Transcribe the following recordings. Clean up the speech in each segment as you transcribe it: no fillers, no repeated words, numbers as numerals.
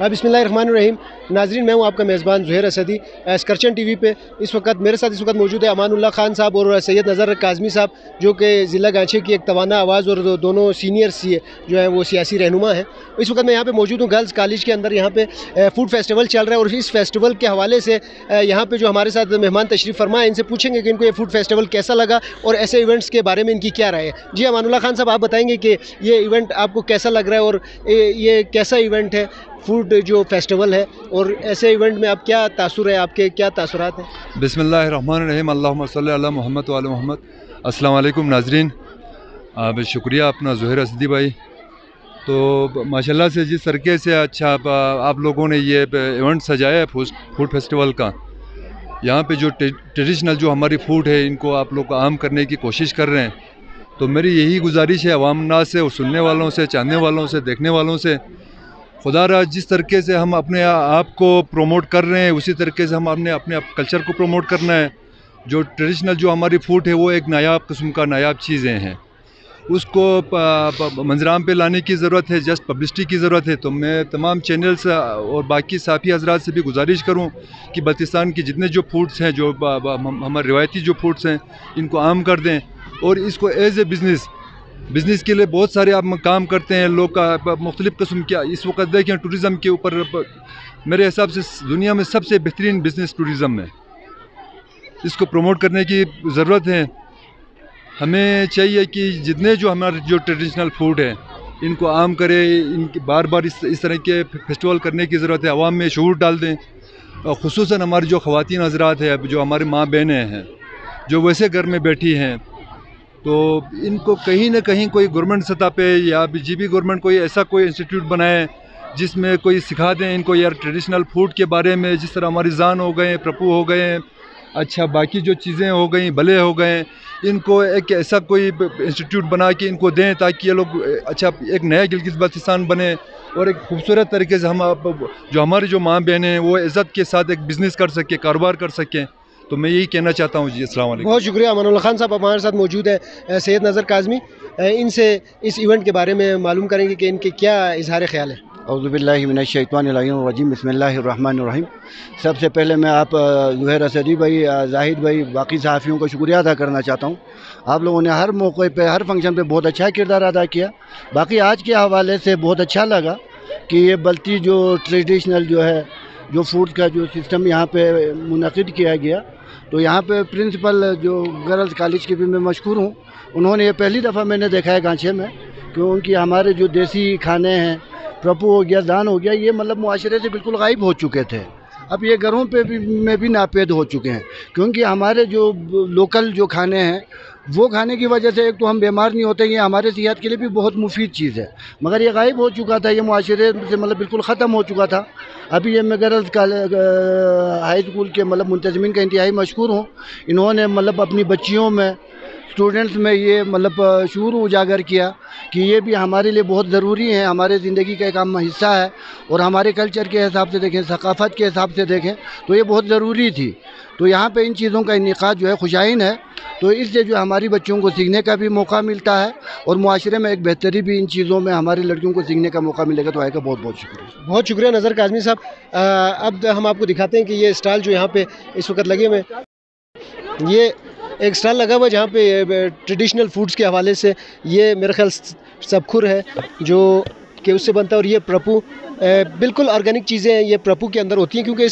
बिस्मिल्लाहिर्रहमानिर्रहीम। नाजरीन, मैं हूं आपका मेज़बान ज़ुहैर असदी। स्कर्चन टीवी पे इस वक्त मौजूद है अमानुल्लाह खान साहब और सैयद नज़र काज़मी साहब, जो कि ज़िला गांचे की एक तवाना आवाज़ और दोनों सीनियर जो है वो सियासी रहनुमा हैं। इस वक्त मैं यहाँ पे मौजूद हूँ गर्ल्स कॉलेज के अंदर। यहाँ पे फूड फेस्टिवल चल रहा है और इस फेस्टिवल के हवाले से यहाँ पे जो हमारे साथ मेहमान तशरीफ़ फरमा है, इनसे पूछेंगे कि इनको ये फूड फेस्टिवल कैसा लगा और ऐसे इवेंट्स के बारे में इनकी क्या राय है। जी अमानुल्लाह खान साहब, आप बताएंगे कि ये इवेंट आपको कैसा लग रहा है और ये कैसा इवेंट है फूड जो फेस्टिवल है, और ऐसे इवेंट में आप क्या तासुर है, आपके क्या तासुरात हैं? बिस्मिल्लाहिर्रहमानिर्रहीम, अल्लाहुम्मा सल्ली अला मोहम्मद व आला मोहम्मद। अस्सलाम वालेकुम नाजरीन, शुक्रिया अपना ज़ुहैर असदी भाई। तो माशाल्लाह से जिस तरीके से अच्छा आप लोगों ने ये इवेंट सजाया है फूड फेस्टिवल का, यहाँ पे जो ट्रेडिशनल जो हमारी फूड है इनको आप लोग आम करने की कोशिश कर रहे हैं। तो मेरी यही गुजारिश है अवाम नाज़ से, सुनने वालों से, चाहने वालों से, देखने वालों से, खुदा रहा जिस तरीके से हम अपने आप को प्रमोट कर रहे हैं उसी तरीके से हम अपने कल्चर को प्रमोट करना है। जो ट्रेडिशनल जो हमारी फूड है वो एक नायाब किस्म का नायाब चीज़ें हैं, उसको मंजराम पे लाने की ज़रूरत है, जस्ट पब्लिसिटी की ज़रूरत है। तो मैं तमाम चैनल्स और बाकी साफ़ी हज़रात से भी गुजारिश करूं कि बल्तिस्तान की जितने जो फूड्स हैं, जो हमारे रिवायती जो फूड्स हैं, इनको आम कर दें और इसको एज़ ए बिज़नेस के लिए बहुत सारे आप काम करते हैं लोग, मुख्तलिफ़ किस्म के। इस वक्त देखें टूरिज़म के ऊपर मेरे हिसाब से दुनिया में सबसे बेहतरीन बिज़नेस टूरिज़म है, इसको प्रमोट करने की ज़रूरत है। हमें चाहिए कि जितने जो हमारे जो ट्रेडिशनल फूड है इनको आम करें, इनकी बार बार इस तरह के फेस्टिवल करने की ज़रूरत है, आवाम में शऊर डाल दें। और ख़ुसूसन हमारी जो ख़वातीन हज़रात है, जो हमारी माँ बहनें हैं जो वैसे घर में बैठी हैं, तो इनको कहीं ना कहीं कोई गवर्नमेंट सतह पे या बीजेपी गवर्नमेंट कोई ऐसा कोई इंस्टीट्यूट बनाए जिसमें कोई सिखा दें इनको यार ट्रेडिशनल फूड के बारे में। जिस तरह हमारी जान हो गए, प्रपू हो गए, अच्छा बाकी जो चीज़ें हो गई, भले हो गए, इनको एक ऐसा कोई इंस्टीट्यूट बना के इनको दें ताकि ये लोग अच्छा एक नया गिलगित बाल्तिस्तान बने और एक खूबसूरत तरीके से हम जो हमारी जो माँ बहनें हैं वो इज़्ज़त के साथ एक बिज़नेस कर सकें, कारोबार कर सकें। तो मैं यही कहना चाहता हूँ जी। अस्सलाम वालेकुम। बहुत शुक्रिया। अमानुल्लाह खान साहब हमारे साथ मौजूद है सैयद नज़र काज़मी, इनसे इस इवेंट के बारे में मालूम करेंगे कि इनके क्या इजहार ख्याल है। औज़ुबिल्लाहि मिनश्शैतानिर्रजीम, बिस्मिल्लाहिर्रहमानिर्रहीम। सबसे पहले मैं आप ज़ुहैर असदी भाई, जाहिद भाई, बाकी सहाफ़ियों का शुक्रिया अदा करना चाहता हूँ। आप लोगों ने हर मौके पे, हर फंक्शन पे बहुत अच्छा किरदार अदा किया। बाकी आज के हवाले से बहुत अच्छा लगा कि ये बल्ती जो ट्रेडिशनल जो है जो फूड का जो सिस्टम यहाँ पे मुनक़िद किया गया, तो यहाँ पे प्रिंसिपल जो गर्ल्स कॉलेज के भी मैं मशकूर हूँ। उन्होंने ये पहली दफ़ा मैंने देखा है गांचे में कि उनकी हमारे जो देसी खाने हैं, प्रपू हो गया, दान हो गया, ये मतलब मुआशरे से बिल्कुल गायब हो चुके थे। अब ये घरों पे भी में भी नापेद हो चुके हैं, क्योंकि हमारे जो लोकल जो खाने हैं वो खाने की वजह से एक तो हम बीमार नहीं होते, ये हमारे सेहत के लिए भी बहुत मुफीद चीज़ है। मगर ये गायब हो चुका था, ये मुआशरे से मतलब बिल्कुल ख़त्म हो चुका था। अभी ये मैं गर्ल्स हाई स्कूल के मतलब मुंतज़मीन का इंतहाई मशकूर हूँ। इन्होंने मतलब अपनी बच्चियों में, स्टूडेंट्स में ये मतलब शऊर उजागर किया कि ये भी हमारे लिए बहुत ज़रूरी है, हमारे ज़िंदगी का एक अहम हिस्सा है। और हमारे कल्चर के हिसाब से देखें, सकाफ़त के हिसाब से देखें तो ये बहुत ज़रूरी थी। तो यहाँ पे इन चीज़ों का इन्इक़ाद जो है खुशाइन है, तो इससे जो हमारी बच्चों को सीखने का भी मौका मिलता है और मुआशरे में एक बेहतरी भी इन चीज़ों में हमारी लड़कियों को सीखने का मौका मिलेगा। तो आए का बहुत बहुत शुक्रिया। बहुत शुक्रिया नज़र काज़मी साहब। अब हम आपको दिखाते हैं कि ये स्टॉल जो यहाँ पे इस वक्त लगे हुए, ये एक स्टॉल लगा हुआ जहाँ पे ट्रेडिशनल फूड्स के हवाले से ये मेरे ख्याल सबखुर है जो कि उससे बनता है, और ये प्रपू बिल्कुल ऑर्गेनिक चीज़ें हैं, ये प्रपू के अंदर होती हैं, क्योंकि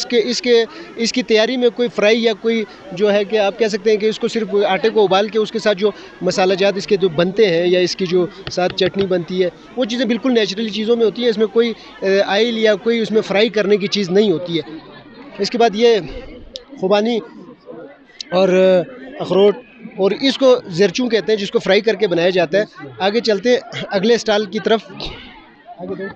इसकी तैयारी में कोई फ्राई या कोई जो है कि आप कह सकते हैं कि इसको सिर्फ आटे को उबाल के उसके साथ जो मसाला जात इसके जो बनते हैं या इसकी जो साथ चटनी बनती है वो चीज़ें बिल्कुल नेचुरली चीज़ों में होती है। इसमें कोई आयल या कोई उसमें फ्राई करने की चीज़ नहीं होती है। इसके बाद ये खुबानी और अखरोट, और इसको ज़रचू कहते हैं, जिसको फ्राई करके बनाया जाता है। आगे चलते अगले स्टॉल की तरफ। आगे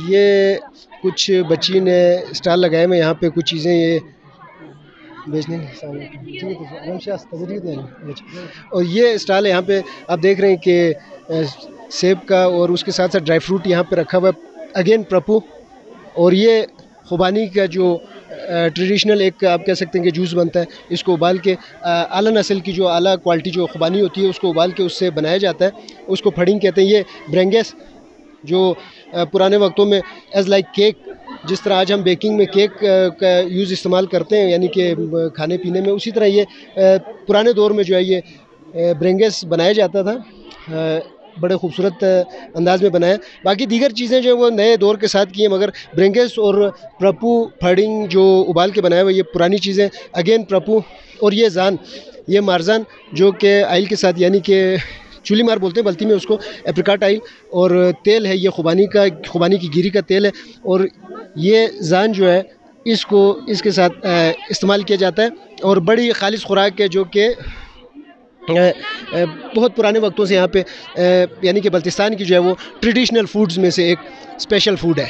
ये कुछ बच्ची ने स्टॉल लगाए में यहाँ पे कुछ चीज़ें ये बेचने और ये स्टॉल है यहाँ पे आप देख रहे हैं कि सेब का और उसके साथ साथ ड्राई फ्रूट यहाँ पे रखा हुआ है। अगेन प्रपू, और ये खुबानी का जो ट्रेडिशनल एक आप कह सकते हैं कि जूस बनता है। इसको उबाल के आला नस्ल की जो आला क्वालिटी जो खुबानी होती है उसको उबाल के उससे बनाया जाता है, उसको फड़िंग कहते हैं। ये ब्रेंगेस जो पुराने वक्तों में एज़ लाइक केक, जिस तरह आज हम बेकिंग में केक का यूज़ इस्तेमाल करते हैं यानी कि खाने पीने में, उसी तरह ये पुराने दौर में जो है ये ब्रेंगेस बनाया जाता था। बड़े खूबसूरत अंदाज में बनाया। बाकी दीगर चीज़ें जो है वो नए दौर के साथ की हैं, मगर ब्रेंगेस और प्रपू फड़िंग जो उबाल के बनाया हुआ ये पुरानी चीज़ें। अगेन प्रपू और ये जान, ये मारजान जो कि आइल के साथ यानी कि चूली मार बोलते हैं बल्ती में उसको, एप्रिकॉट आइल, और तेल है ये खुबानी की गिरी का तेल है। और ये जान जो है इसको इसके साथ इस्तेमाल किया जाता है और बड़ी खालिश खुराक है जो कि बहुत पुराने वक्तों से यहाँ पे यानी कि बल्तिस्तान की जो है वो ट्रेडिशनल फूड्स में से एक स्पेशल फूड है।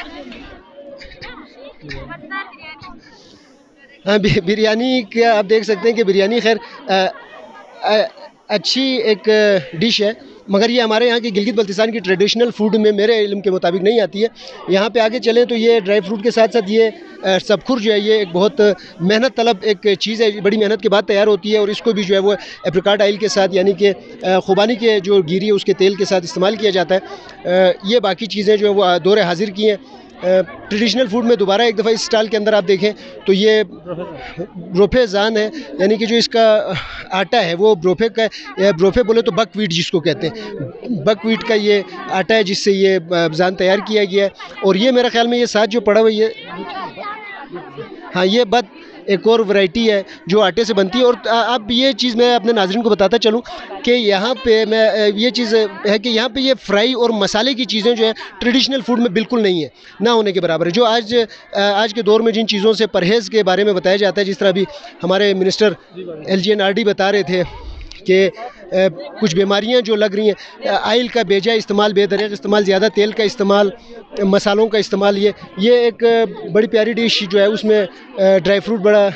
हाँ, बिरयानी का आप देख सकते हैं कि बिरयानी खैर अच्छी एक डिश है, मगर ये हमारे यहाँ की गिलगित बल्तिस्तान की ट्रेडिशनल फूड में मेरे इल्म के मुताबिक नहीं आती है। यहाँ पे आगे चलें तो ये ड्राई फ्रूट के साथ साथ ये सबखुर जो है ये एक बहुत मेहनत तलब एक चीज़ है, बड़ी मेहनत के बाद तैयार होती है। और इसको भी जो है वो एप्रिकॉट आइल के साथ यानी कि खुबानी के जो गिरी है उसके तेल के साथ इस्तेमाल किया जाता है। ये बाकी चीज़ें जो है वो दौर हाजिर की हैं ट्रेडिशनल फूड में। दोबारा एक दफ़ा इस स्टाइल के अंदर आप देखें तो ये ब्रोफे जान है, यानी कि जो इसका आटा है वो ब्रोफे का, ब्रोफे बोले तो बकवीट जिसको कहते हैं, बकवीट का ये आटा है जिससे ये जान तैयार किया गया है। और ये मेरे ख्याल में ये साथ जो पड़ा हुआ ये, हाँ, ये बद एक और वैरायटी है जो आटे से बनती है। और अब ये चीज़ मैं अपने नाज़रीन को बताता चलूँ कि यहाँ पे मैं ये चीज़ है कि यहाँ पे ये फ्राई और मसाले की चीज़ें जो है ट्रेडिशनल फूड में बिल्कुल नहीं है, ना होने के बराबर है। जो आज के दौर में जिन चीज़ों से परहेज़ के बारे में बताया जाता है, जिस तरह अभी हमारे मिनिस्टर LGNRD बता रहे थे कि कुछ बीमारियां जो लग रही हैं, आइल का बेजा इस्तेमाल, बेदरीग इस्तेमाल, ज़्यादा तेल का इस्तेमाल, मसालों का इस्तेमाल, ये एक बड़ी प्यारी डिश जो है उसमें ड्राई फ्रूट बड़ा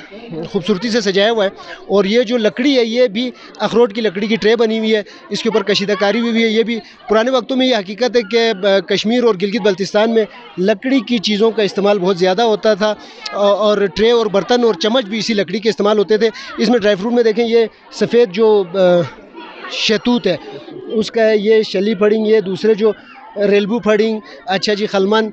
खूबसूरती से सजाया हुआ है। और ये जो लकड़ी है ये भी अखरोट की लकड़ी की ट्रे बनी हुई है, इसके ऊपर कशीदाकारी हुई है। ये भी पुराने वक्तों में ये हकीकत है कि कश्मीर और गिलगित बल्तिस्तान में लकड़ी की चीज़ों का इस्तेमाल बहुत ज़्यादा होता था और ट्रे और बर्तन और चम्मच भी इसी लकड़ी के इस्तेमाल होते थे। इसमें ड्राई फ्रूट में देखें ये सफ़ेद जो शहतूत है उसका है, ये शली फड़िंग, ये दूसरे जो रेलबू फड़िंग, अच्छा जी खलमन,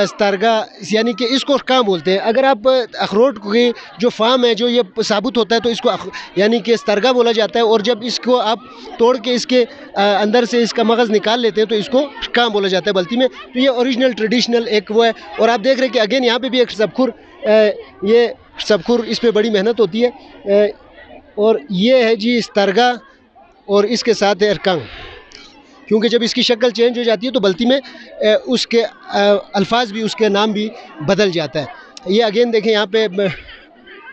स्तरगा, यानी कि इसको कहाँ बोलते हैं। अगर आप अखरोट की जो फार्म है जो ये साबुत होता है तो इसको यानी कि स्तरगा बोला जाता है। और जब इसको आप तोड़ के इसके अंदर से इसका मगज़ निकाल लेते हैं तो इसको कहाँ बोला जाता है बल्ती में। तो ये ओरिजिनल ट्रेडिशनल एक वो है। और आप देख रहे हैं कि अगेन यहाँ पे भी एक सबखुर, ये सबखुर, इस पर बड़ी मेहनत होती है। और ये है जी स्तरगा और इसके साथ है अरकंग, क्योंकि जब इसकी शक्ल चेंज हो जाती है तो बल्ती में उसके अल्फाज भी, उसके नाम भी बदल जाता है। ये अगेन देखें यहाँ पे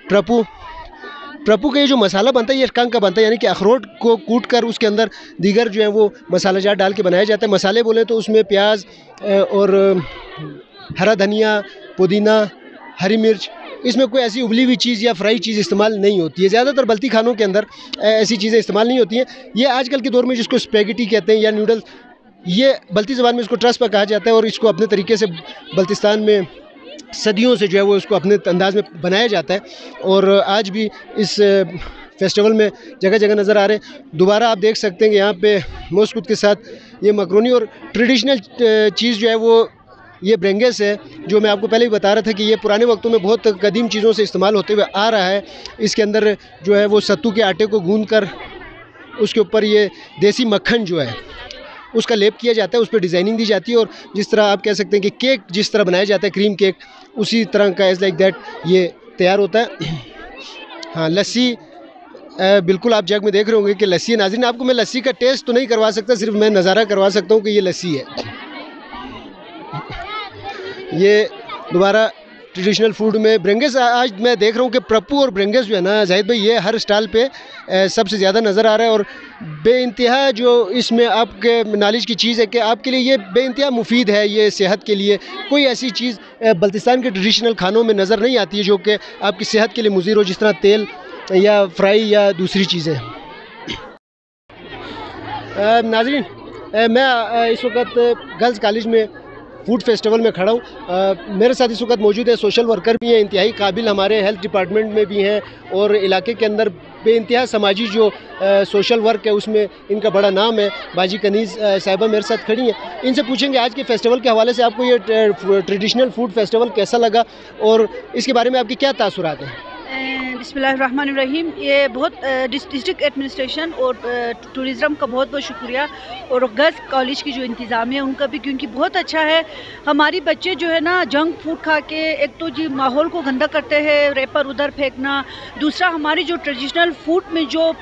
प्रपू का ये जो मसाला बनता है ये अरकंग का बनता है, यानी कि अखरोट को कूट कर उसके अंदर दीगर जो है वो मसाला जात डाल के बनाया जाता है। मसाले बोले तो उसमें प्याज और हरा धनिया, पुदीना, हरी मिर्च, इसमें कोई ऐसी उबली हुई चीज़ या फ्राई चीज़ इस्तेमाल नहीं होती है। ज़्यादातर बल्ती खानों के अंदर ऐसी चीज़ें इस्तेमाल नहीं होती हैं। ये आजकल के दौर में जिसको स्पेगेटी कहते हैं या नूडल्स, ये बल्ती ज़बान में इसको ट्रस्पा कहा जाता है और इसको अपने तरीके से बल्तिस्तान में सदियों से जो है वो इसको अपने अंदाज में बनाया जाता है। और आज भी इस फेस्टिवल में जगह जगह नज़र आ रहे हैं। दोबारा आप देख सकते हैं कि यहाँ पे मोस्कुत के साथ ये मकरोनी और ट्रेडिशनल चीज़ जो है वो ये ब्रेंगेस है, जो मैं आपको पहले ही बता रहा था कि ये पुराने वक्तों में बहुत कदीम चीज़ों से इस्तेमाल होते हुए आ रहा है। इसके अंदर जो है वो सत्तू के आटे को गूंद कर उसके ऊपर ये देसी मक्खन जो है उसका लेप किया जाता है, उस पर डिज़ाइनिंग दी जाती है। और जिस तरह आप कह सकते हैं कि केक जिस तरह बनाया जाता है, क्रीम केक, उसी तरह का एज लाइक दैट ये तैयार होता है। हाँ, लस्सी बिल्कुल आप जग में देख रहे होंगे कि लस्सी है। नाज़रीन, आपको मैं लस्सी का टेस्ट तो नहीं करवा सकता, सिर्फ मैं नज़ारा करवा सकता हूँ कि ये लस्सी है। ये दोबारा ट्रेडिशनल फूड में ब्रेंगेस आज मैं देख रहा हूँ कि प्रपू और ब्रेंगेस जो है ना जाहिद भाई, ये हर स्टॉल पे सबसे ज़्यादा नज़र आ रहा है। और बेइंतहा जो इसमें आपके नॉलेज की चीज़ है कि आपके लिए ये बेइंतहा मुफीद है, ये सेहत के लिए। कोई ऐसी चीज़ बल्तिस्तान के ट्रेडिशनल खानों में नज़र नहीं आती है जो कि आपकी सेहत के लिए मुज़िर हो, जिस तरह तेल या फ्राई या दूसरी चीज़ें। नाज़रीन, मैं इस वक्त गर्ल्स कॉलेज में फूड फेस्टिवल में खड़ा हूँ। मेरे साथ इस वक्त मौजूद है सोशल वर्कर भी हैं, इंतहाई काबिल हमारे हेल्थ डिपार्टमेंट में भी हैं और इलाके के अंदर बेइंतहा समाजी जो सोशल वर्क है उसमें इनका बड़ा नाम है। बाजी कनीज़ साहिबा मेरे साथ खड़ी हैं, इनसे पूछेंगे आज के फेस्टिवल के हवाले से आपको ये ट्रेडिशनल फूड फेस्टिवल कैसा लगा और इसके बारे में आपके क्या तासुरात हैं। बिस्मिल्लाहिर्रहमानिर्रहीम। ये बहुत डिस्ट्रिक्ट एडमिनिस्ट्रेशन और टूरिज़्म का बहुत बहुत शुक्रिया और गर्ल्स कॉलेज की जो इंतज़ाम है उनका भी, क्योंकि बहुत अच्छा है। हमारी बच्चे जो है ना जंक फूड खा के एक तो जी माहौल को गंदा करते हैं, रेपर उधर फेंकना, दूसरा हमारी जो ट्रेडिशनल फूड में जो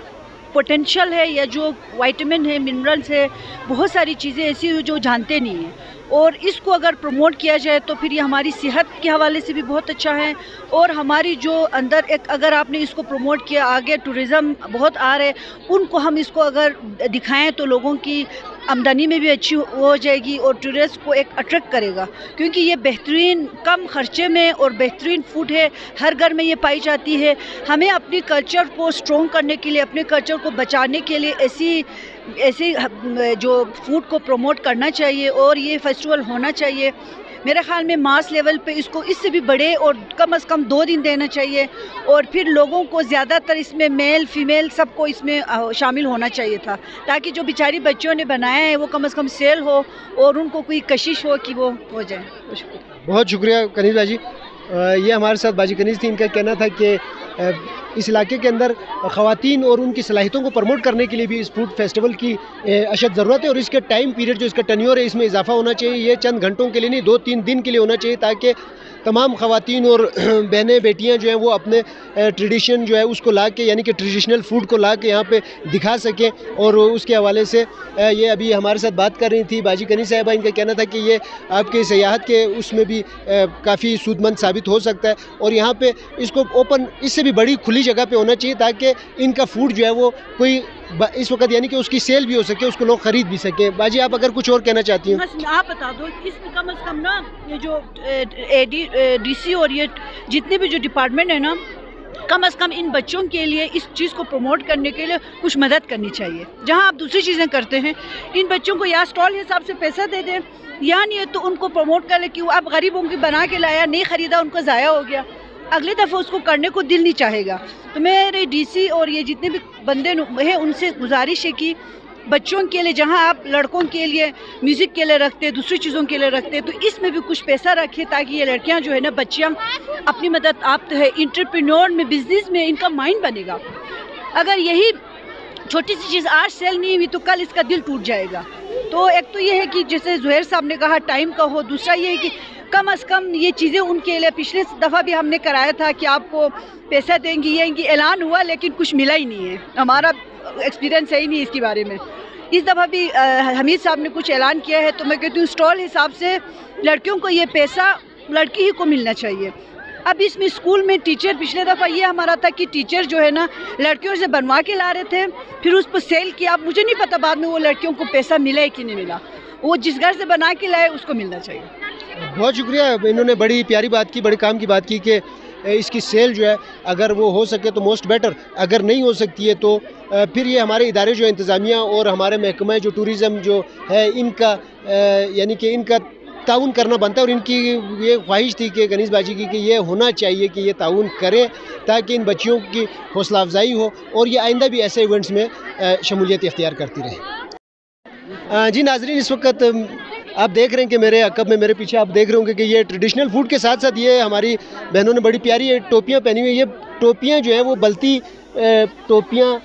पोटेंशियल है या जो विटामिन है, मिनरल्स है, बहुत सारी चीज़ें ऐसी हैं जो जानते नहीं हैं और इसको अगर प्रमोट किया जाए तो फिर ये हमारी सेहत के हवाले से भी बहुत अच्छा है और हमारी जो अंदर एक अगर आपने इसको प्रमोट किया, आगे टूरिज़्म बहुत आ रहे उनको हम इसको अगर दिखाएं तो लोगों की आमदनी में भी अच्छी हो जाएगी और टूरिस्ट को एक अट्रैक्ट करेगा, क्योंकि ये बेहतरीन कम खर्चे में और बेहतरीन फूड है, हर घर में ये पाई जाती है। हमें अपनी कल्चर को स्ट्रॉन्ग करने के लिए, अपने कल्चर को बचाने के लिए ऐसी जो फूड को प्रमोट करना चाहिए और ये फेस्टिवल होना चाहिए। मेरे ख़्याल में मास लेवल पे इसको इससे भी बड़े और कम से कम 2 दिन देना चाहिए और फिर लोगों को ज़्यादातर इसमें मेल फीमेल सबको इसमें शामिल होना चाहिए था, ताकि जो बेचारी बच्चों ने बनाया है वो कम से कम सेल हो और उनको कोई कशिश हो कि वो हो जाए। बहुत शुक्रिया कनीज़ बाजी। ये हमारे साथ बाजी कनीज़ थी, इनका कहना था कि इस इलाके के अंदर ख़वातीन और उनकी सलाहियतों को प्रमोट करने के लिए भी इस फूड फेस्टिवल की अशद ज़रूरत है और इसके टाइम पीरियड जो इसका टन्योर है इसमें इजाफा होना चाहिए। ये चंद घंटों के लिए नहीं, 2-3 दिन के लिए होना चाहिए, ताकि तमाम ख़वातीन और बहनें बेटियां जो हैं वो अपने ट्रेडिशन जो है उसको ला के, यानी कि ट्रेडिशनल फूड को ला के यहाँ पे दिखा सकें। और उसके हवाले से ये अभी हमारे साथ बात कर रही थी बाजी कनी साहिबा, इनका कहना था कि ये आपके सयाहत के उसमें भी काफ़ी सूदमंद साबित हो सकता है और यहाँ पे इसको ओपन, इससे भी बड़ी खुली जगह पे होना चाहिए, ताकि इनका फूड जो है वो कोई इस वक्त यानी कि उसकी सेल भी हो सके, उसको लोग ख़रीद भी सके। बाजी आप अगर कुछ और कहना चाहती हैं? बस आप बता दो, इसमें कम से कम ना ये जो DC और ये जितने भी जो डिपार्टमेंट है ना, कम से कम इन बच्चों के लिए इस चीज़ को प्रमोट करने के लिए कुछ मदद करनी चाहिए। जहां आप दूसरी चीज़ें करते हैं, इन बच्चों को या स्टॉल हिसाब से पैसा दे दें या नहीं है तो उनको प्रमोट कर ले कि वो आप गरीबों की बना के लाया, नहीं ख़रीदा, उनको ज़ाया हो गया, अगली दफ़ा उसको करने को दिल नहीं चाहेगा। तो मेरे DC और ये जितने भी बंदे हैं उनसे गुजारिश है कि बच्चों के लिए जहां आप लड़कों के लिए म्यूज़िक के लिए रखते हैं, दूसरी चीज़ों के लिए रखते हैं, तो इसमें भी कुछ पैसा रखिए, ताकि ये लड़कियां जो है ना, बच्चियां अपनी मदद, आप तो है इंटरप्रेन्योर में, बिजनेस में इनका माइंड बनेगा। अगर यही छोटी सी चीज़ आज सेल नहीं हुई तो कल इसका दिल टूट जाएगा। तो एक तो ये है कि जैसे ज़ुहैर साहब ने कहा टाइम का हो, दूसरा ये है कि कम से कम ये चीज़ें उनके लिए, पिछले दफ़ा भी हमने कराया था कि आपको पैसा देंगी, ये ऐलान हुआ लेकिन कुछ मिला ही नहीं है, हमारा एक्सपीरियंस है ही नहीं इसके बारे में। इस दफ़ा भी हमीद साहब ने कुछ ऐलान किया है, तो मैं कहती हूँ स्टॉल हिसाब से लड़कियों को ये पैसा लड़की ही को मिलना चाहिए। अब इसमें स्कूल में टीचर, पिछले दफ़ा ये हमारा था कि टीचर जो है ना लड़कियों से बनवा के ला रहे थे, फिर उस पर सेल किया। अब मुझे नहीं पता बाद में वो लड़कियों को पैसा मिला है कि नहीं मिला, वो जिस घर से बना के लाए उसको मिलना चाहिए। बहुत शुक्रिया, इन्होंने बड़ी प्यारी बात की, बड़े काम की बात की कि इसकी सेल जो है अगर वो हो सके तो मोस्ट बेटर, अगर नहीं हो सकती है तो फिर ये हमारे इदारे जो इंतज़ामिया और हमारे महकमा जो टूरिज़म जो है इनका यानी कि इनका ताउन करना बनता है। और इनकी ये ख्वाहिश थी कि कनीज़ बाजी की कि ये होना चाहिए कि ये ताउन करें, ताकि इन बच्चियों की हौसला अफजाई हो और ये आइंदा भी ऐसे इवेंट्स में शमूलियत इख्तियार करती रहे। जी नाज़रीन, इस वक्त आप देख रहे हैं कि मेरे अकब में, मेरे पीछे आप देख रहे होंगे कि ये ट्रेडिशनल फूड के साथ साथ ये हमारी बहनों ने बड़ी प्यारी टोपियाँ पहनी हुई है। ये टोपियाँ जो हैं वो बलती टोपियाँ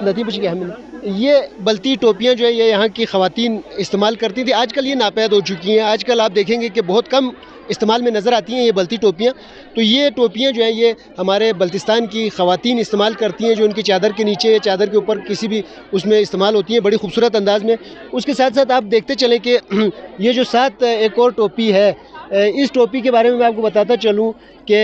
नदी बच गया हमें, ये बलती टोपियाँ जो है ये यहाँ की ख़वातीन इस्तेमाल करती थी। आजकल ये नापैद हो चुकी हैं, आजकल आप देखेंगे कि बहुत कम इस्तेमाल में नज़र आती हैं ये बलती टोपियाँ। तो ये टोपियाँ जो हैं ये हमारे बल्तिस्तान की ख़वातीन इस्तेमाल करती हैं, जो उनकी चादर के नीचे या चादर के ऊपर किसी भी उसमें इस्तेमाल होती हैं बड़ी खूबसूरत अंदाज़ में। उसके साथ साथ आप देखते चलें कि ये जो साथ एक और टोपी है, इस टोपी के बारे में मैं आपको बताता चलूँ कि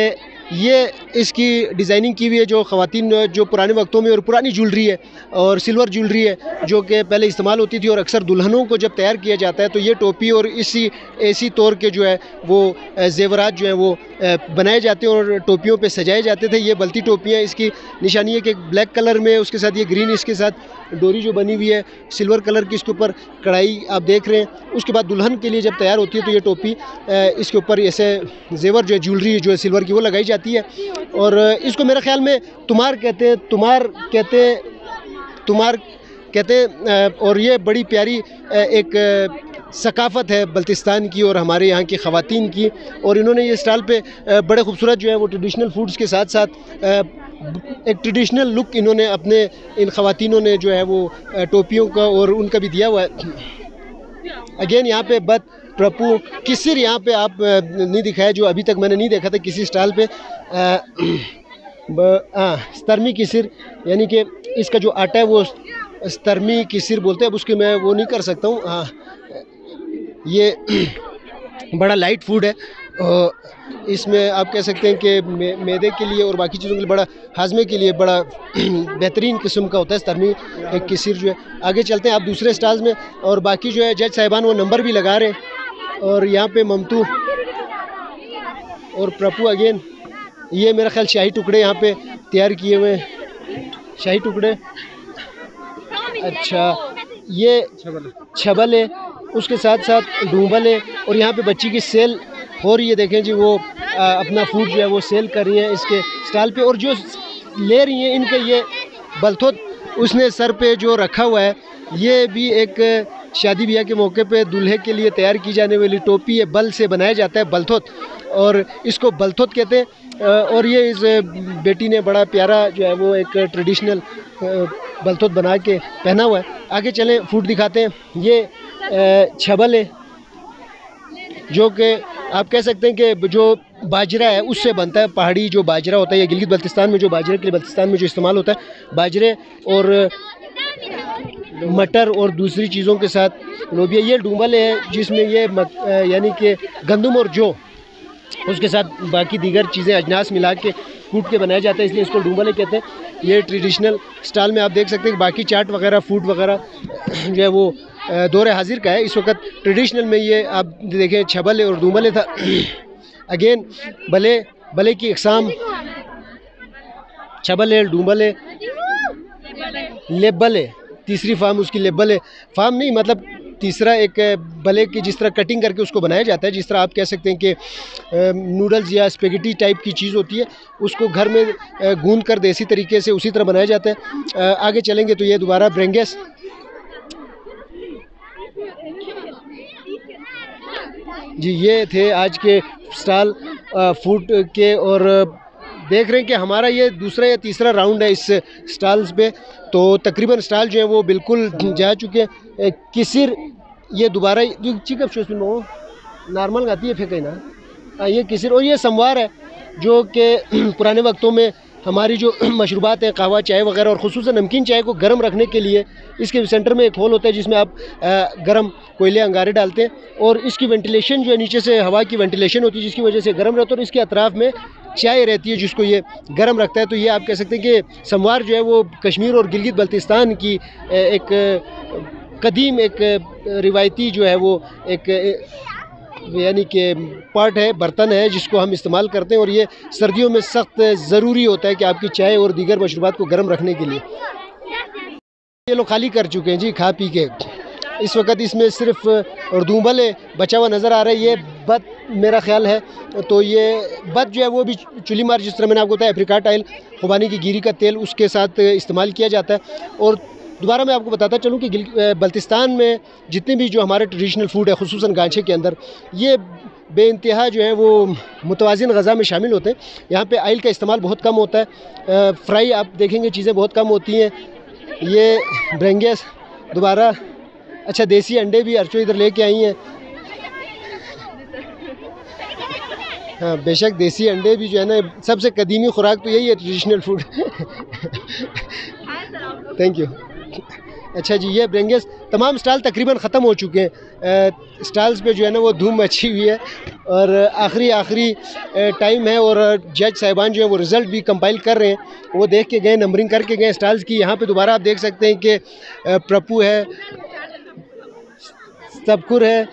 ये इसकी डिज़ाइनिंग की हुई है जो ख़वातीन जो पुराने वक्तों में, और पुरानी ज्वेलरी है और सिल्वर ज्वेलरी है जो कि पहले इस्तेमाल होती थी और अक्सर दुल्हनों को जब तैयार किया जाता है तो ये टोपी और इसी ऐसी तौर के जो है वो ज़ेवरात जो हैं वो बनाए जाते हैं और टोपियों पे सजाए जाते थे। ये बल्ती टोपियाँ, इसकी निशानी है कि ब्लैक कलर में, उसके साथ ये ग्रीन, इसके साथ डोरी जो बनी हुई है सिल्वर कलर की, इसके ऊपर कढ़ाई आप देख रहे हैं। उसके बाद दुल्हन के लिए जब तैयार होती है तो ये टोपी इसके ऊपर ऐसे जेवर जो है, ज्वेलरी जो है सिल्वर की, वो लगाई जाती है। और इसको मेरे ख्याल में तुमार कहते हैं, तुमार कहते हैं। और ये बड़ी प्यारी एक सकाफ़त है बल्तिस्तान की और हमारे यहाँ की ख़वातीन की। और इन्होंने ये स्टाइल पे बड़े खूबसूरत जो है वो ट्रेडिशनल फूड्स के साथ साथ एक ट्रेडिशनल लुक इन्होंने अपने इन ख़वातीनों ने जो है वो टोपियों का और उनका भी दिया हुआ है। अगेन यहाँ पे बत, प्रपू, किसिर यहाँ पे आप नहीं दिखाया, जो अभी तक मैंने नहीं देखा था किसी स्टाइल पे। स्तर्मी किसिर, यानी कि इसका जो आटा है वो स्तर्मी किसिर बोलते हैं। अब उसके मैं वो नहीं कर सकता हूँ। हाँ, ये बड़ा लाइट फूड है और इसमें आप कह सकते हैं कि मैदे के लिए और बाकी चीज़ों के लिए, बड़ा हाजमे के लिए बड़ा बेहतरीन किस्म का होता है स्तर्मी किसिर जो है। आगे चलते हैं आप दूसरे स्टाल्स में, और बाकी जो है जज साहिबान वो नंबर भी लगा रहे हैं। और यहाँ पे ममतू और प्रपू अगेन, ये मेरा ख्याल शाही टुकड़े यहाँ पे तैयार किए हुए हैं, शाही टुकड़े। अच्छा, ये छबल है, उसके साथ साथ डूबल है। और यहाँ पे बच्ची की सेल हो रही है, देखें जी वो अपना फूड जो है वो सेल कर रही है इसके स्टॉल पे। और जो ले रही हैं इनके ये बलथोत उसने सर पे जो रखा हुआ है, ये भी एक शादी ब्याह के मौके पे दूल्हे के लिए तैयार की जाने वाली टोपी है। बल से बनाया जाता है बलथोत, और इसको बलथोत कहते हैं। और ये इस बेटी ने बड़ा प्यारा जो है वो एक ट्रेडिशनल बलथोत बना के पहना हुआ है। आगे चलें, फूड दिखाते हैं। ये छबल है, जो कि आप कह सकते हैं कि जो बाजरा है उससे बनता है। पहाड़ी जो बाजरा होता है, ये गिलगित बल्तिस्तान में जो बाजरे के लिए बल्तिस्तान में जो इस्तेमाल होता है, बाजरे और मटर और दूसरी चीज़ों के साथ लोबिया। ये डूबल है जिसमें ये यानी कि गंदम और जौ, उसके साथ बाकी दीगर चीज़ें अजनास मिला के कूट के बनाया जाता है, इसलिए इसको डूबल कहते हैं। ये ट्रेडिशनल स्टाइल में आप देख सकते हैं कि बाकी चाट वगैरह फूड वगैरह जो है वो दौरे हाजिर का है। इस वक्त ट्रेडिशनल में ये आप देखें छबल और डूबल था। अगेन बले की इकसाम, छबल है, डूबल है, लेबल है, तीसरी फार्म उसकी लेबल है। फार्म नहीं मतलब तीसरा एक बले की जिस तरह कटिंग करके उसको बनाया जाता है, जिस तरह आप कह सकते हैं कि नूडल्स या स्पेगेटी टाइप की चीज़ होती है, उसको घर में गूंद कर देसी तरीके से उसी तरह बनाया जाता है। आगे चलेंगे तो ये दोबारा ब्रेंगेस, जी ये थे आज के स्टॉल फूड के। और देख रहे हैं कि हमारा ये दूसरा या तीसरा राउंड है इस स्टॉल्स पे, तो तकरीबन स्टॉल जो है वो बिल्कुल जा चुके हैं। किसिर ये दोबारा चिकअप शोस में वो नॉर्मल गाती है फेंके ना, ये किसिर। और ये समवार है जो कि पुराने वक्तों में हमारी जो मशरूबात है, कहवा चाय वगैरह और ख़ुसूसन नमकीन चाय को गर्म रखने के लिए इसके सेंटर में एक होल होता है जिसमें आप गर्म कोयले अंगारे डालते हैं, और इसकी वेंटिलेशन जो है नीचे से हवा की वेंटिलेशन होती है जिसकी वजह से गर्म रहता है, और इसके अतराफ़ में चाय रहती है जिसको ये गर्म रखता है। तो ये आप कह सकते हैं कि समवार जो है वो कश्मीर और गिलगित बल्तिस्तान की एक कदीम एक रिवायती जो है वो एक यानी कि पार्ट है, बर्तन है जिसको हम इस्तेमाल करते हैं। और ये सर्दियों में सख्त ज़रूरी होता है कि आपकी चाय और दीगर मशरूबात को गर्म रखने के लिए। ये लोग खाली कर चुके हैं जी खा पी के। इस वक्त इसमें सिर्फ दूबल बचा हुआ नज़र आ रहा है। ये बत मेरा ख्याल है, तो ये बत जो है वो भी चुली मार, जिस तरह मैंने आपको बताया एप्रिकॉट ऑयल, खुबानी की गिरी का तेल उसके साथ इस्तेमाल किया जाता है। और दोबारा मैं आपको बताता चलूँ कि बल्तिस्तान में जितने भी जो हमारे ट्रेडिशनल फूड है, खुसूसन गांचे के अंदर, ये बेइंतहा जो है वो मुतवाज़िन ग़ज़ा में शामिल होते हैं। यहाँ पे ऑयल का इस्तेमाल बहुत कम होता है, फ्राई आप देखेंगे चीज़ें बहुत कम होती हैं। ये ब्रेंगेस दोबारा, अच्छा देसी अंडे भी अर्चो इधर लेके आई हैं। हाँ बेशक देसी अंडे भी जो है ना, सबसे कदीमी खुराक तो यही है ट्रेडिशनल फूड। Thank you. अच्छा जी, ये ब्रेंगेस तमाम स्टॉल तकरीबन ख़त्म हो चुके हैं। स्टॉल्स पे जो है ना वो धूम मची हुई है, और आखिरी टाइम है, और जज साहिबान जो है वो रिज़ल्ट भी कंपाइल कर रहे हैं, वो देख के गए, नंबरिंग करके गए स्टॉल्स की। यहाँ पे दोबारा आप देख सकते हैं कि प्रपू है, तबकुर है,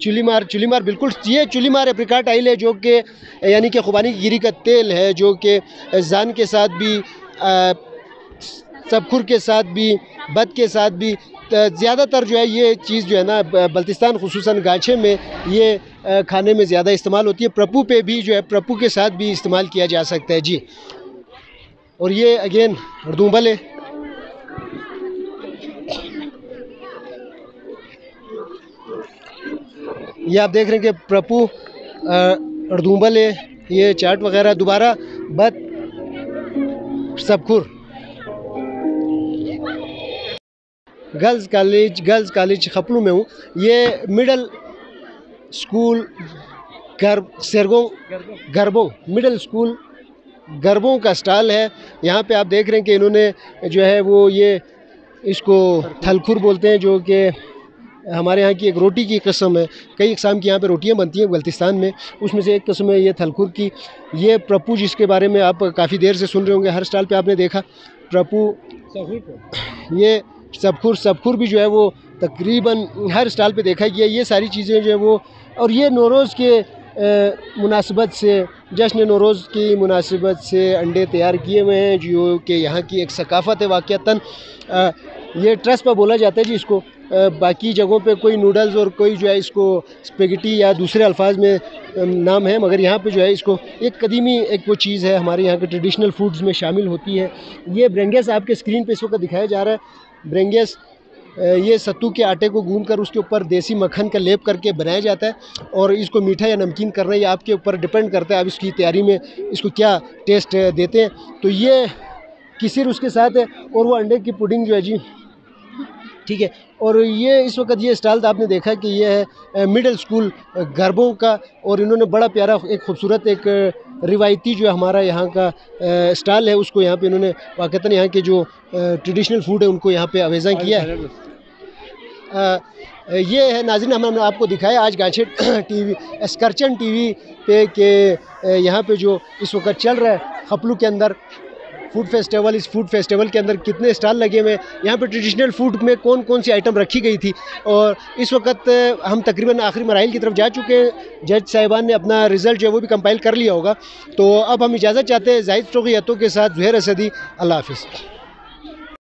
चुलीमार बिल्कुल, ये चुलीमार एप्रिकॉट आइल है जो कि यानी कि खुबानी की गिरी का तेल है, जो कि जान के साथ भी, सबखुर के साथ भी, बद के साथ भी, ज़्यादातर जो है ये चीज़ जो है ना बल्तिस्तान खुसूसन गाछे में ये खाने में ज़्यादा इस्तेमाल होती है। प्रपू पे भी जो है, प्रपू के साथ भी इस्तेमाल किया जा सकता है जी। और ये अगेन अर्दूबल है, ये आप देख रहे हैं कि प्रपू अर्दूबल है, ये चाट वगैरह। दोबारा बद सबखुर। गर्ल्स कॉलेज खपलू में हूँ। ये मिडल स्कूल गरबों मिडल स्कूल गरबों का स्टॉल है। यहाँ पे आप देख रहे हैं कि इन्होंने जो है वो ये इसको थलखुर बोलते हैं, जो कि हमारे यहाँ की एक रोटी की किस्म है। कई इकसाम की यहाँ पे रोटियाँ बनती हैं बल्तिस्तान में, उसमें से एक किस्म है ये थलखुर की। ये प्रपू जिसके बारे में आप काफ़ी देर से सुन रहे होंगे, हर स्टॉल पे आपने देखा प्रपू। ये सबखुर भी जो है वो तकरीबन हर स्टॉल पे देखा गया। ये सारी चीज़ें जो है वो, और ये नौरोज़ के मुनासिबत से, जश्न नौरोज़ की मुनासिबत से अंडे तैयार किए हुए हैं, जो कि यहाँ की एक सकाफ़त है वाक़ियतन। ये ट्रस्ट पर बोला जाता है जी इसको। बाकी जगहों पे कोई नूडल्स और कोई जो है इसको स्पेगेटी या दूसरे अल्फाज में नाम है, मगर यहाँ पे जो है इसको एक कदीमी एक वो चीज़ है, हमारे यहाँ के ट्रेडिशनल फूड्स में शामिल होती है। ये ब्रेंगेस आपके स्क्रीन पे इस वक्त दिखाया जा रहा है। ब्रेंगेस ये सत्तू के आटे को गूंद कर उसके ऊपर देसी मक्खन का लेप करके बनाया जाता है, और इसको मीठा या नमकीन करना ये आपके ऊपर डिपेंड करता है, आप इसकी तैयारी में इसको क्या टेस्ट देते हैं। तो ये किसिर उसके साथ है, और वो अंडे की पुडिंग जो है जी, ठीक है। और ये इस वक्त ये स्टॉल आपने देखा कि ये है मिडिल स्कूल गरबों का, और इन्होंने बड़ा प्यारा एक खूबसूरत एक रिवायती जो हमारा यहाँ का स्टॉल है उसको यहाँ पे इन्होंने वाक़तन यहाँ के जो ट्रेडिशनल फूड है उनको यहाँ पे अवेज़ा किया है। ये है नाज़रीन, हमने आपको दिखाया आज गाछे टीवी स्कर्चन टीवी पे के यहाँ पे जो इस वक्त चल रहा है खपलू के अंदर फूड फेस्टिवल। इस फूड फेस्टिवल के अंदर कितने स्टॉल लगे हुए हैं, यहाँ पे ट्रेडिशनल फूड में कौन कौन सी आइटम रखी गई थी, और इस वक्त हम तकरीबन आखिरी मराइल की तरफ जा चुके हैं। जज साहिबान ने अपना रिज़ल्ट जो है वो भी कंपाइल कर लिया होगा। तो अब हम इजाज़त चाहते हैं ज़ाहिद स्टोगी के साथ ज़ुहैर असदी। अल्लाह हाफ़िज़।